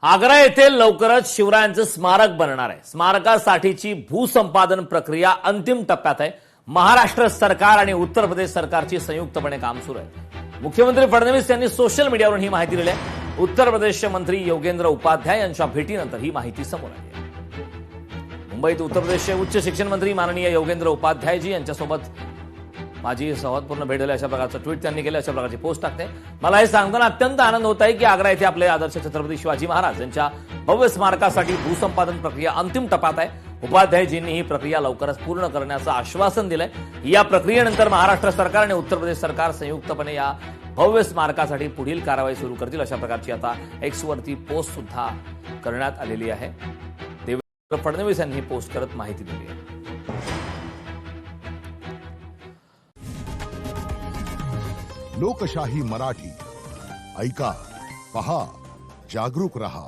आग्रा येथे लवकरच शिवरायांचं स्मारक बनणार आहे। स्मारकासाठीची भूसंपादन प्रक्रिया अंतिम टप्प्यात आहे। महाराष्ट्र सरकार आणि उत्तर प्रदेश सरकारची संयुक्तपणे काम सुरू आहे। मुख्यमंत्री फडणवीस यांनी सोशल मीडियावरून ही माहिती दिली आहे। उत्तर प्रदेशचे मंत्री योगेंद्र उपाध्याय यांच्या भेटीनंतर ही माहिती समोर आली आहे। मुंबईत उत्तर प्रदेशचे उच्च शिक्षण मंत्री माननीय योगेंद्र उपाध्यायजी यांच्यासोबत माझी सौहार्दपूर्ण भेट झाली अशा प्रकारचं ट्विट त्यांनी केलं, अशा प्रकारची पोस्ट टाकते। मला हे सांगताना अत्यंत आनंद होत आहे की आग्रा येथे आपले आदर्श छत्रपती शिवाजी महाराज यांच्या भव्य स्मारकासाठी भूसंपादन प्रक्रिया अंतिम टप्प्यात आहे। उपाध्यायजींनी ही प्रक्रिया लवकरच पूर्ण करण्याचं आश्वासन दिलंय। या प्रक्रियेनंतर महाराष्ट्र सरकार आणि उत्तर प्रदेश सरकार संयुक्तपणे या भव्य स्मारकासाठी पुढील कारवाई सुरू करतील, अशा प्रकारची आता एक्स वरती पोस्ट सुद्धा करण्यात आलेली आहे। देवेंद्र फडणवीस यांनी ही पोस्ट करत माहिती दिली आहे। लोकशाही मराठी ऐका, पहा, जागरूक रहा।